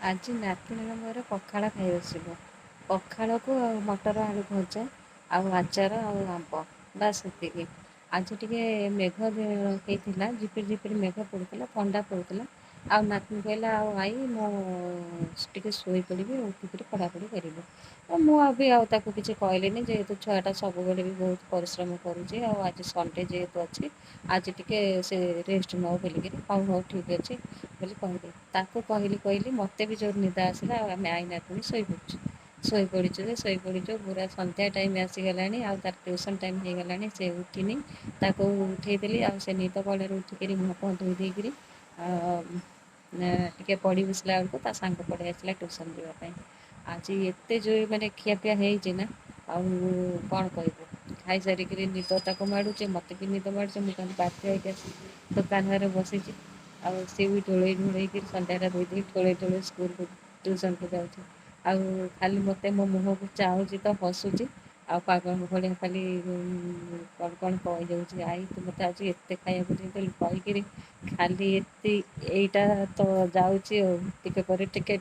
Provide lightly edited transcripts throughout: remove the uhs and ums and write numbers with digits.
ଆଜି ନାତୁଣୀର ମୋର ପଖାଳ ଖାଇ ବସିବୁ। ପଖାଳକୁ ଆଉ ମଟର ଆଳୁ ଭଜା ଆଉ ଆଚାର ଆଉ ଆମ୍ବ ବାସ୍ ସେତିକି। ଆଜି ଟିକେ ମେଘ ହେଇଥିଲା ଝିପିରି ଝିପିରି ମେଘ ପଡ଼ୁଥିଲା ଥଣ୍ଡା ପଡ଼ୁଥିଲା। ଆଉ ନାତୁଣୀ କହିଲା ଆଉ ଆଈ ମୁଁ ଟିକେ ଶୋଇପଡ଼ିବି ଉଠିକିରି ପଢ଼ାପଢ଼ି କରିବି। ମୁଁ ଆଉ ତାକୁ କିଛି କହିଲିନି ଯେହେତୁ ଛୁଆଟା ସବୁବେଳେ ବି ବହୁତ ପରିଶ୍ରମ କରୁଛି ଆଉ ଆଜି ସଣ୍ଡେ ଯେହେତୁ ଅଛି ଆଜି ଟିକେ ସେ ରେଷ୍ଟ ନଉ ବୋଲିକିରି ହଉ ଠିକ୍ ଅଛି ବୋଲି କହିଲି। ତାକୁ କହିଲି ମୋତେ ବି ଜୋର ନିଦ ଆସିଲା ଆଉ ଆମେ ଆଇ ନାତୁଣୀ ଶୋଇପଡ଼ିଛୁ। ଶୋଇପଡ଼ିଛୁ ପୁରା ସନ୍ଧ୍ୟା ଟାଇମ୍ ଆସିଗଲାଣି ଆଉ ତାର ଟ୍ୟୁସନ୍ ଟାଇମ୍ ହେଇଗଲାଣି ସେ ଉଠିନି। ତାକୁ ଉଠେଇଦେଲି ଆଉ ସେ ନିଦ କଳରେ ଉଠିକିରି ମୁହଁ ଫୁହଁ ଧୋଇ ଦେଇକିରି ଟିକେ ପଢ଼ି ବସିଲା ବେଳକୁ ତା ସାଙ୍ଗ ପଳେଇ ଆସିଲା ଟ୍ୟୁସନ୍ ଯିବା ପାଇଁ। ଆଜି ଏତେ ଜୋରେ ମାନେ ଖିଆପିଆ ହେଇଛି ନା ଆଉ କଣ କହିବୁ। ଖାଇସାରିକିରି ନିଦ ତାକୁ ମାଡ଼ୁଛି ମୋତେ ବି ନିଦ ମାଡ଼ୁଛି ମୁଁ ଖାଲି ବାଧ୍ୟ ହେଇକି ଆସିକି ଦୋକାନ ଘରେ ବସିଛି। ଆଉ ସିଏ ବି ଢୋଳେଇ ଢୋଳେଇକି ସନ୍ଧ୍ୟାଟା ଦେଇଦେଇ ଢୋଳେଇ ସ୍କୁଲକୁ ଟ୍ୟୁସନକୁ ଯାଉଛି। ଆଉ ଖାଲି ମୋତେ ମୋ ମୁହଁକୁ ଚାହୁଁଛି ତ ହସୁଛି। ଆଉ ପାଗଳ ଭଳିଆ ଖାଲି କଣ କହିଯାଉଛି ଆଈ ତୁ ମୋତେ ଆଜି ଏତେ ଖାଇବାକୁ ଦେଇଥିଲୁ କହିକିରି ଖାଲି ଏଇଟା ତ ଯାଉଛି ଆଉ ଟିକେ ପରେ ଟିକେ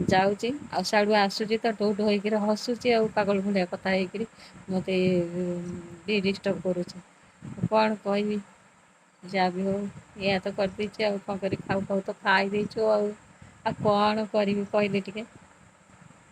ଯାଉଛି ଆଉ ସିଆଡ଼ୁ ଆସୁଛି ତ ଢୋ ଢୋ ହେଇକିରି ହସୁଛି ଆଉ ପାଗଳ ଭଳିଆ କଥା ହେଇକିରି ମୋତେ ବି ଡିଷ୍ଟର୍ବ କରୁଛି କଣ କହିବି। ଯାହା ବିି ହଉ ଏଇଆ ତ କରିଦେଇଛି ଆଉ କଣ କରିବି ଖାଉ ଖାଉ ତ ଖାଇ ଦେଇଛୁ ଆଉ କଣ କରିବି କହିଲେ ଟିକେ।